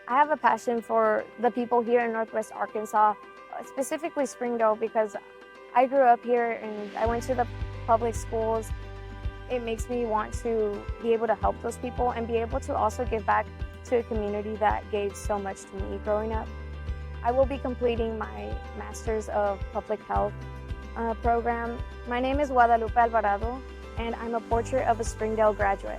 I have a passion for the people here in Northwest Arkansas, specifically Springdale, because I grew up here and I went to the public schools. It makes me want to be able to help those people and be able to also give back to a community that gave so much to me growing up. I will be completing my Master's of Public Health program. My name is Guadalupe Alvarado, and I'm a portrait of a Springdale graduate.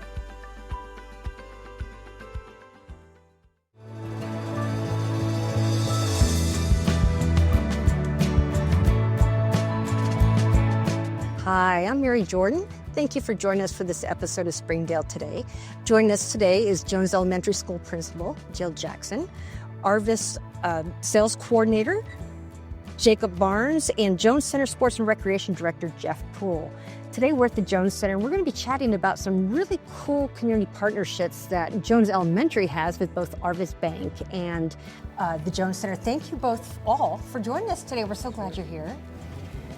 Hi, I'm Mary Jordan. Thank you for joining us for this episode of Springdale Today. Joining us today is Jones Elementary School Principal Jill Jackson, Arvest Sales Coordinator Jacob Barnes, and Jones Center Sports and Recreation Director Jeff Poole. Today we're at the Jones Center and we're going to be chatting about some really cool community partnerships that Jones Elementary has with both Arvest Bank and the Jones Center. Thank you both all for joining us today. We're so glad you're here.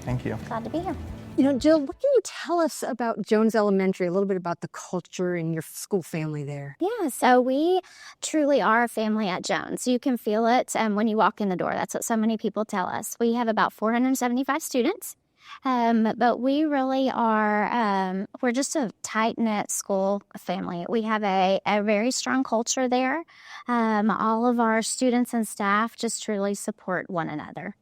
Thank you. Glad to be here. You know, Jill, what can you tell us about Jones Elementary, a little bit about the culture and your school family there? Yeah, so we truly are a family at Jones. You can feel it when you walk in the door. That's what so many people tell us. We have about 475 students, but we really are, we're just a tight-knit school family. We have a very strong culture there. All of our students and staff just truly support one another.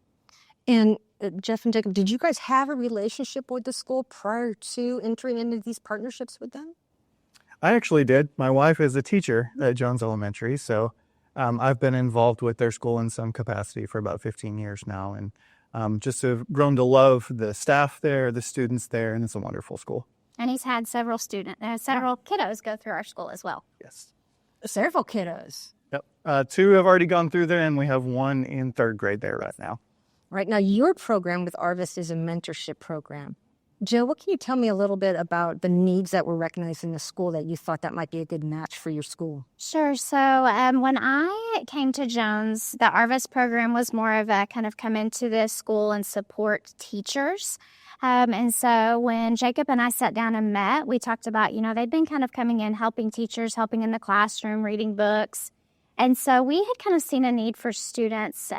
And Jeff and Jacob, did you guys have a relationship with the school prior to entering into these partnerships with them? I actually did. My wife is a teacher at Jones Elementary, so I've been involved with their school in some capacity for about 15 years now, and just have grown to love the staff there, the students there, and it's a wonderful school. And he's had several kiddos go through our school as well. Yes. Several kiddos. Yep. 2 have already gone through there, and we have 1 in 3rd grade there right now. Right now, your program with Arvest is a mentorship program. Jill, what can you tell me a little bit about the needs that were recognized in the school that you thought that might be a good match for your school? Sure. So when I came to Jones, the Arvest program was more of a kind of come into the school and support teachers. And so when Jacob and I sat down and met, we talked about, they'd been kind of coming in, helping teachers, helping in the classroom, reading books. And so we had kind of seen a need for students,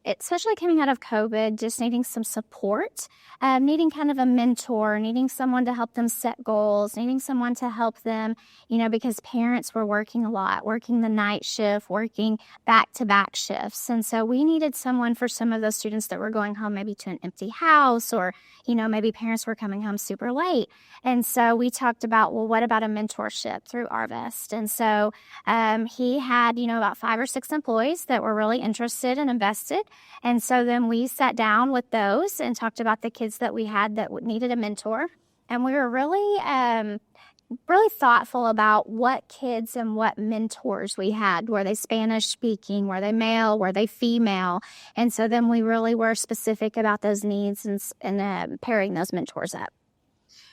especially coming out of COVID, just needing some support, needing kind of a mentor, needing someone to help them set goals, needing someone to help them, because parents were working a lot, working the night shift, working back-to-back shifts. And so we needed someone for some of those students that were going home maybe to an empty house, or, maybe parents were coming home super late. And so we talked about, well, what about a mentorship through Arvest? And so he had, about 5 or 6 employees that were really interested and invested. And so then we sat down with those and talked about the kids that we had that needed a mentor. And we were really, really thoughtful about what kids and what mentors we had. Were they Spanish speaking? Were they male? Were they female? And so then we really were specific about those needs and pairing those mentors up.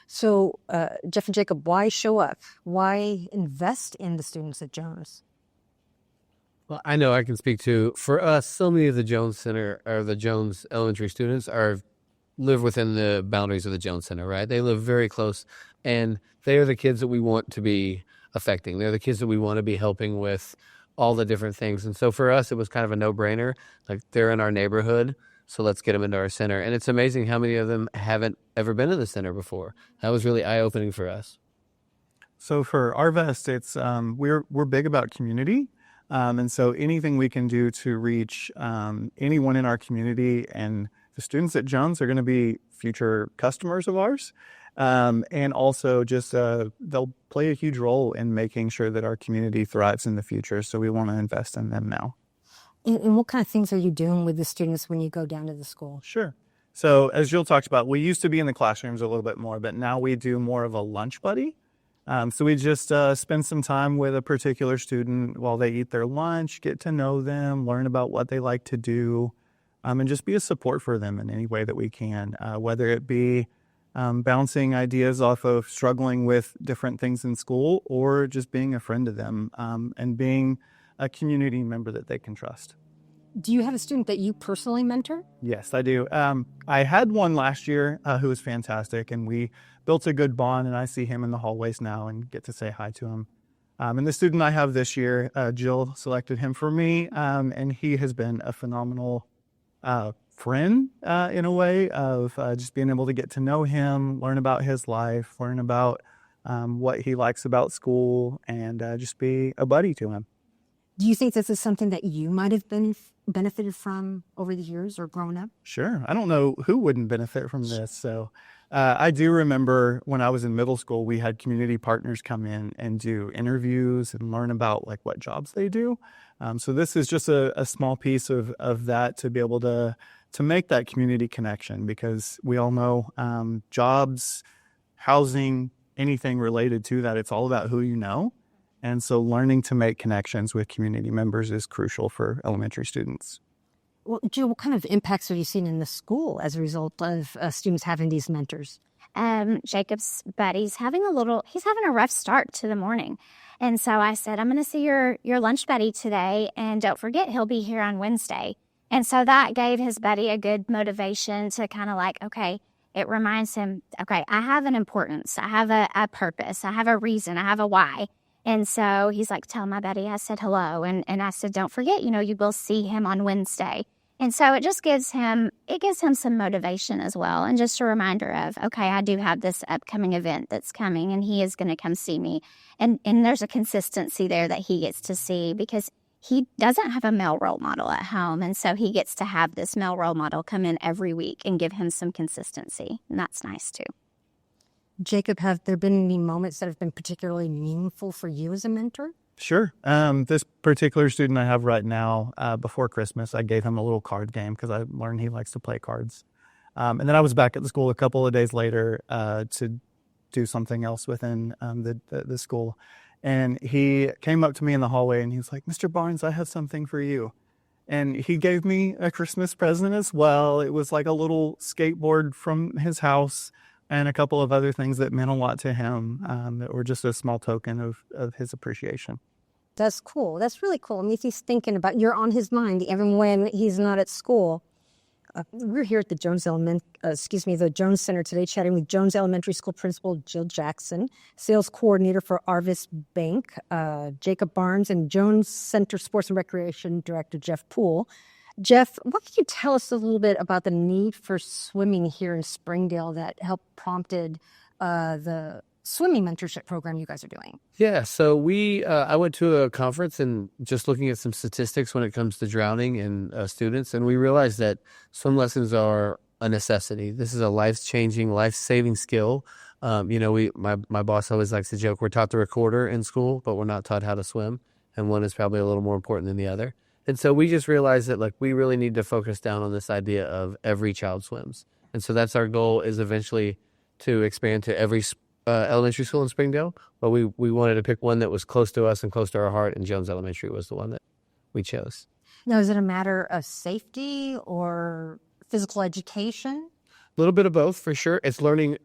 So, Jeff and Jacob, why show up? Why invest in the students at Jones? Well, I know I can speak to, for us, so many of the Jones Center or the Jones Elementary students live within the boundaries of the Jones Center, right? They live very close, and they are the kids that we want to be affecting. They're the kids that we want to be helping with all the different things. And so for us, it was kind of a no-brainer. Like, they're in our neighborhood, so let's get them into our center. And it's amazing how many of them haven't ever been to the center before. That was really eye-opening for us. So for Arvest, it's we're big about community. And so anything we can do to reach anyone in our community, and the students at Jones are going to be future customers of ours. And also just they'll play a huge role in making sure that our community thrives in the future. So we want to invest in them now. And what kind of things are you doing with the students when you go down to the school? Sure. So as Jill talked about, we used to be in the classrooms a little bit more, but now we do more of a lunch buddy. So we just spend some time with a particular student while they eat their lunch, get to know them, learn about what they like to do, and just be a support for them in any way that we can, whether it be bouncing ideas off of struggling with different things in school, or just being a friend to them and being a community member that they can trust. Do you have a student that you personally mentor? Yes, I do. I had one last year who was fantastic, and we built a good bond, and I see him in the hallways now and get to say hi to him. And the student I have this year, Jill selected him for me, and he has been a phenomenal friend in a way of just being able to get to know him, learn about his life, learn about what he likes about school, and just be a buddy to him. Do you think this is something that you might have been benefited from over the years or grown up? Sure. I don't know who wouldn't benefit from this. So I do remember when I was in middle school, we had community partners come in and do interviews and learn about like what jobs they do. So this is just a small piece of that to be able to make that community connection, because we all know jobs, housing, anything related to that, it's all about who you know. And so learning to make connections with community members is crucial for elementary students. Well, Jill, what kind of impacts have you seen in the school as a result of students having these mentors? Jacob's buddy's having a rough start to the morning. And so I said, I'm going to see your lunch buddy today, and don't forget he'll be here on Wednesday. And so that gave his buddy a good motivation to kind of like, okay, it reminds him, okay, I have an importance. I have a purpose. I have a reason. I have a why. And so he's like, tell my buddy I said hello. And I said, don't forget, you will see him on Wednesday. And so it just gives him some motivation as well. And just a reminder of, okay, I do have this upcoming event that's coming, and he is going to come see me. And there's a consistency there that he gets to see, because he doesn't have a male role model at home. And so he gets to have this male role model come in every week and give him some consistency. And that's nice too. Jacob, have there been any moments that have been particularly meaningful for you as a mentor? Sure. This particular student I have right now, before Christmas, I gave him a little card game because I learned he likes to play cards. And then I was back at the school a couple of days later to do something else within the school. And he came up to me in the hallway and he was like, Mr. Barnes, I have something for you. And he gave me a Christmas present as well. It was like a little skateboard from his house and a couple of other things that meant a lot to him that were just a small token of his appreciation. That's cool. That's really cool. I mean, if he's thinking about, you're on his mind even when he's not at school. We're here at the the Jones Center today, chatting with Jones Elementary School Principal Jill Jackson, Sales Coordinator for Arvest Bank, Jacob Barnes, and Jones Center Sports and Recreation Director Jeff Poole. Jeff, what can you tell us a little bit about the need for swimming here in Springdale that prompted the swimming mentorship program you guys are doing? Yeah, so I went to a conference and just looking at some statistics when it comes to drowning in students, and we realized that swim lessons are a necessity. This is a life-changing, life-saving skill. My boss always likes to joke, we're taught the recorder in school, but we're not taught how to swim, and one is probably a little more important than the other. And so we just realized that we really need to focus down on this idea of every child swims. And so that's our goal, is eventually to expand to every elementary school in Springdale. But we wanted to pick one that was close to us and close to our heart, and Jones Elementary was the one that we chose. Now, is it a matter of safety or physical education? A little bit of both, for sure. It's learning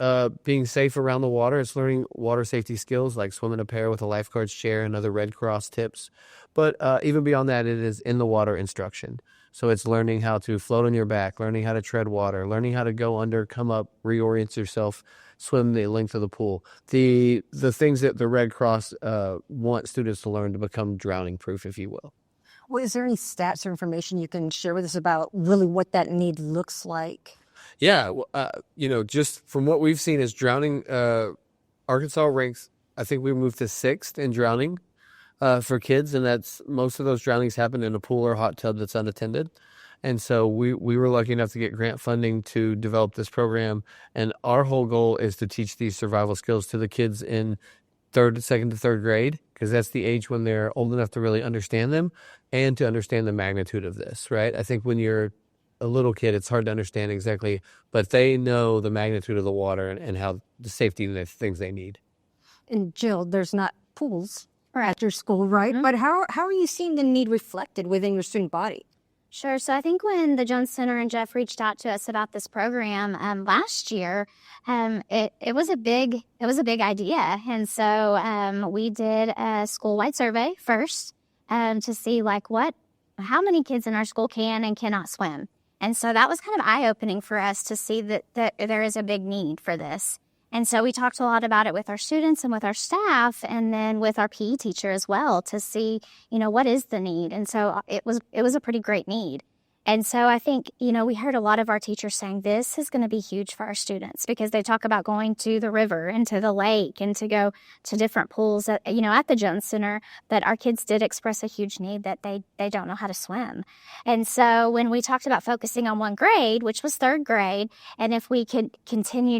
being safe around the water. It's learning water safety skills like swimming a pair with a lifeguard's chair and other Red Cross tips. But even beyond that, it is in the water instruction. So it's learning how to float on your back, learning how to tread water, learning how to go under, come up, reorient yourself, swim the length of the pool. The things that the Red Cross want students to learn to become drowning proof, if you will. Well, is there any stats or information you can share with us about really what that need looks like? Yeah, just from what we've seen is drowning, Arkansas ranks, I think we moved to 6th in drowning for kids, and that's most of those drownings happen in a pool or hot tub that's unattended. And so we were lucky enough to get grant funding to develop this program, and our whole goal is to teach these survival skills to the kids in 2nd to 3rd grade, because that's the age when they're old enough to really understand them and to understand the magnitude of this, right? I think when you're a little kid, it's hard to understand exactly, but they know the magnitude of the water and how the safety and the things they need. And Jill, there's not pools at your school, right? Mm-hmm. But how are you seeing the need reflected within your student body? Sure. So I think when the Jones Center and Jeff reached out to us about this program last year, it was a big idea, and so we did a school-wide survey first to see how many kids in our school can and cannot swim. And so that was kind of eye-opening for us to see that there is a big need for this. And so we talked a lot about it with our students and with our staff, and then with our PE teacher as well, to see, what is the need. And so it was a pretty great need. And so I think, we heard a lot of our teachers saying this is going to be huge for our students, because they talk about going to the river and to the lake and to go to different pools at the Jones Center, that our kids did express a huge need that they don't know how to swim. And so when we talked about focusing on one grade, which was third grade, and if we could continue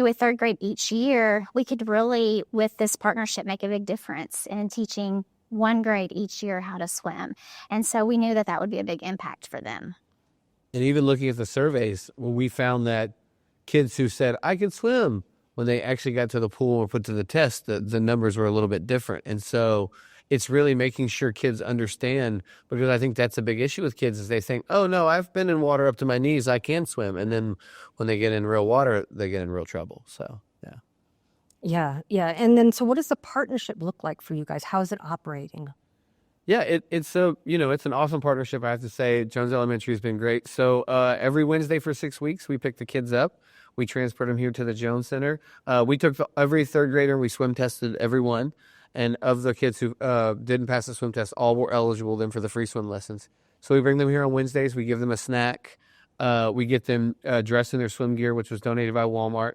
with third grade each year, we could really, with this partnership, make a big difference in teaching one grade each year how to swim. And so we knew that would be a big impact for them. And even looking at the surveys, we found that kids who said, I can swim, when they actually got to the pool or put to the test, the numbers were a little bit different. And so it's really making sure kids understand, because I think that's a big issue with kids, is they think, oh, no, I've been in water up to my knees, I can swim. And then when they get in real water, they get in real trouble. So, yeah. Yeah. And then, so what does the partnership look like for you guys? How is it operating? Yeah, it's an awesome partnership, I have to say. Jones Elementary has been great. So every Wednesday for 6 weeks, we pick the kids up. We transport them here to the Jones Center. We took every third grader, and we swim tested everyone. And of the kids who didn't pass the swim test, all were eligible then for the free swim lessons. So we bring them here on Wednesdays. We give them a snack. We get them dressed in their swim gear, which was donated by Walmart.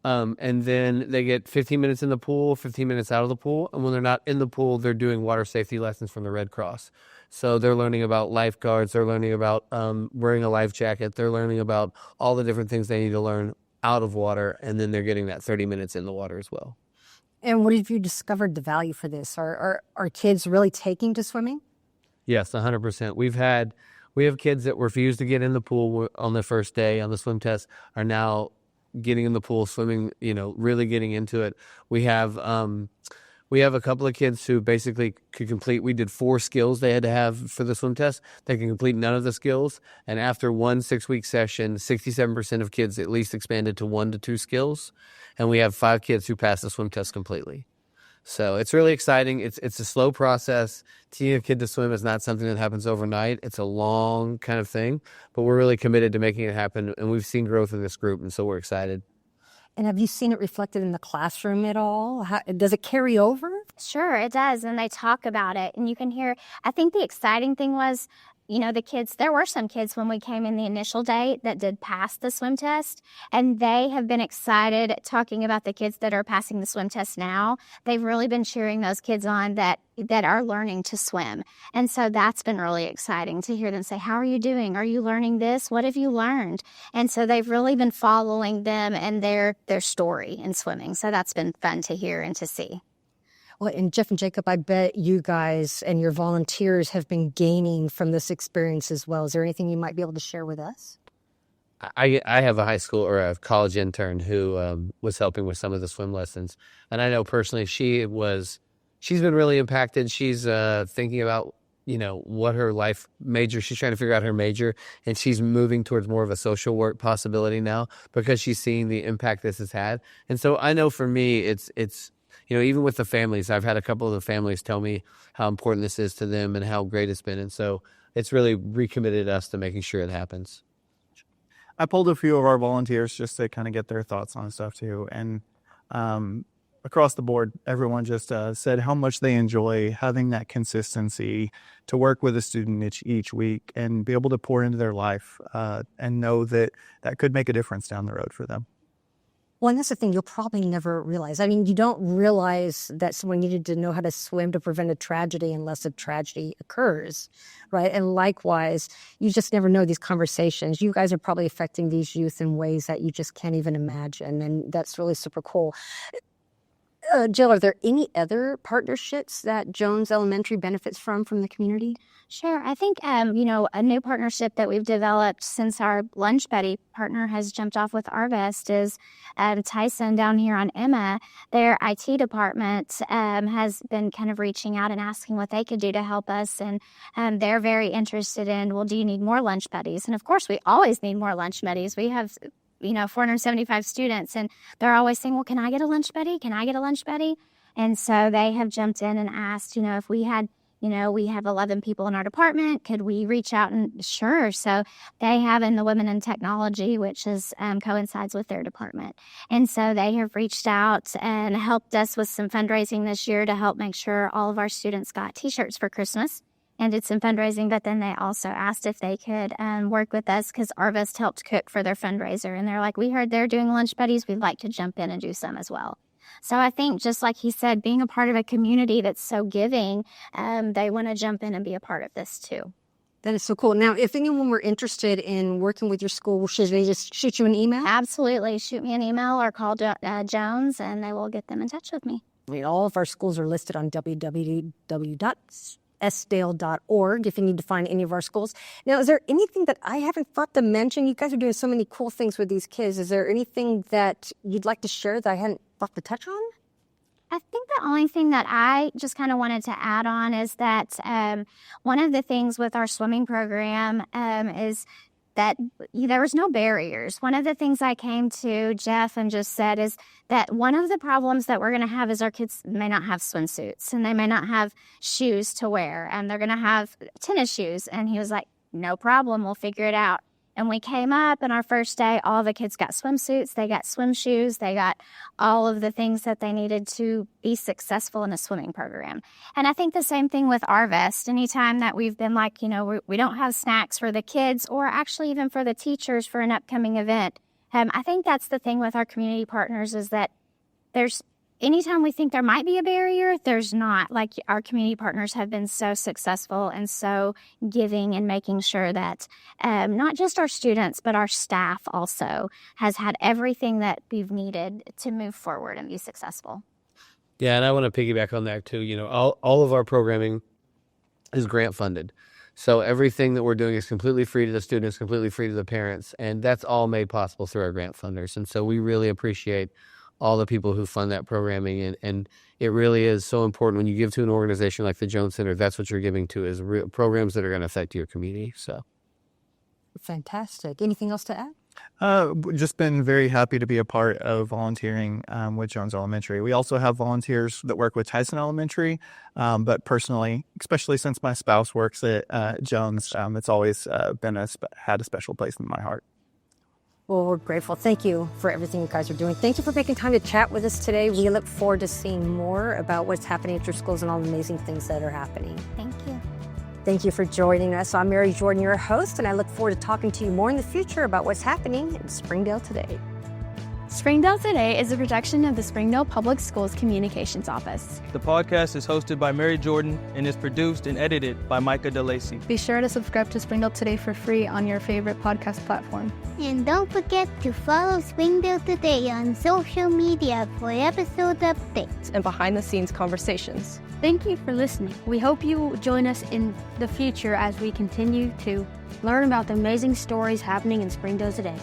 And then they get 15 minutes in the pool, 15 minutes out of the pool. And when they're not in the pool, they're doing water safety lessons from the Red Cross. So they're learning about lifeguards. They're learning about wearing a life jacket. They're learning about all the different things they need to learn out of water. And then they're getting that 30 minutes in the water as well. And what have you discovered the value for this? Are kids really taking to swimming? Yes, 100%. We have kids that refused to get in the pool on the first day on the swim test are now getting in the pool, swimming, really getting into it. We have a couple of kids who basically could complete, we did 4 skills they had to have for the swim test. They can complete none of the skills. And after one 6-week session, 67% of kids at least expanded to 1 to 2 skills. And we have 5 kids who passed the swim test completely. So it's really exciting. It's a slow process. Teaching a kid to swim is not something that happens overnight. It's a long kind of thing, but we're really committed to making it happen. And we've seen growth in this group, and so we're excited. And have you seen it reflected in the classroom at all? Does it carry over? Sure, it does. And they talk about it. And you can hear, I think the exciting thing was, the kids, there were some kids when we came in the initial day that did pass the swim test, and they have been excited talking about the kids that are passing the swim test now. They've really been cheering those kids on that are learning to swim. And so that's been really exciting to hear them say, how are you doing? Are you learning this? What have you learned? And so they've really been following them and their story in swimming. So that's been fun to hear and to see. Well, and Jeff and Jacob, I bet you guys and your volunteers have been gaining from this experience as well. Is there anything you might be able to share with us? I have a high school or a college intern who was helping with some of the swim lessons. And I know personally she's been really impacted. She's thinking about, what her life major, she's trying to figure out her major, and she's moving towards more of a social work possibility now because she's seeing the impact this has had. And so I know for me, it's even with the families, I've had a couple of the families tell me how important this is to them and how great it's been. And so it's really recommitted us to making sure it happens. I pulled a few of our volunteers just to kind of get their thoughts on stuff too. And across the board, everyone just said how much they enjoy having that consistency to work with a student each week and be able to pour into their life and know that could make a difference down the road for them. Well, and that's the thing you'll probably never realize. I mean, you don't realize that someone needed to know how to swim to prevent a tragedy unless a tragedy occurs, right? And likewise, you just never know these conversations. You guys are probably affecting these youth in ways that you just can't even imagine, and that's really super cool. Jill, are there any other partnerships that Jones Elementary benefits from the community? Sure. I think, a new partnership that we've developed since our lunch buddy partner has jumped off with Arvest is Tyson down here on Emma. Their IT department has been kind of reaching out and asking what they could do to help us. And they're very interested in, well, do you need more lunch buddies? And of course, we always need more lunch buddies. We have 475 students, and they're always saying, well, can I get a lunch buddy? Can I get a lunch buddy? And so they have jumped in and asked, if we had, we have 11 people in our department. Could we reach out? And sure. So they have in the Women in Technology, which is coincides with their department. And so they have reached out and helped us with some fundraising this year to help make sure all of our students got T-shirts for Christmas. And did some fundraising, but then they also asked if they could work with us because Arvest helped cook for their fundraiser. And they're like, we heard they're doing lunch buddies. We'd like to jump in and do some as well. So I think just like he said, being a part of a community that's so giving, they want to jump in and be a part of this too. That is so cool. Now, if anyone were interested in working with your school, should they just shoot you an email? Absolutely. Shoot me an email or call Jones and they will get them in touch with me. All of our schools are listed on www.sdale.org if you need to find any of our schools. Now, is there anything that I haven't thought to mention? You guys are doing so many cool things with these kids. Is there anything that you'd like to share that I hadn't thought to touch on? I think the only thing that I just kind of wanted to add on is that one of the things with our swimming program is that there was no barriers. One of the things I came to Jeff and just said is that one of the problems that we're going to have is our kids may not have swimsuits and they may not have shoes to wear and they're going to have tennis shoes. And he was like, no problem, we'll figure it out. And we came up and our first day, all the kids got swimsuits, they got swim shoes, they got all of the things that they needed to be successful in a swimming program. And I think the same thing with Arvest. Anytime that we've been like, we don't have snacks for the kids or actually even for the teachers for an upcoming event. I think that's the thing with our community partners is that anytime we think there might be a barrier, there's not. Like our community partners have been so successful and so giving and making sure that not just our students, but our staff also has had everything that we've needed to move forward and be successful. Yeah, and I want to piggyback on that too. All of our programming is grant funded. So everything that we're doing is completely free to the students, completely free to the parents, and that's all made possible through our grant funders. And so we really appreciate all the people who fund that programming. And it really is so important when you give to an organization like the Jones Center, that's what you're giving to is programs that are going to affect your community. So fantastic. Anything else to add? Just been very happy to be a part of volunteering with Jones Elementary. We also have volunteers that work with Tyson Elementary, but personally, especially since my spouse works at Jones, it's always had a special place in my heart. Well, we're grateful. Thank you for everything you guys are doing. Thank you for making time to chat with us today. We look forward to seeing more about what's happening at your schools and all the amazing things that are happening. Thank you. Thank you for joining us. I'm Mary Jordan, your host, and I look forward to talking to you more in the future about what's happening in Springdale Today. Springdale Today is a production of the Springdale Public Schools Communications Office. The podcast is hosted by Mary Jordan and is produced and edited by Micah DeLacy. Be sure to subscribe to Springdale Today for free on your favorite podcast platform. And don't forget to follow Springdale Today on social media for episode updates and behind-the-scenes conversations. Thank you for listening. We hope you will join us in the future as we continue to learn about the amazing stories happening in Springdale today.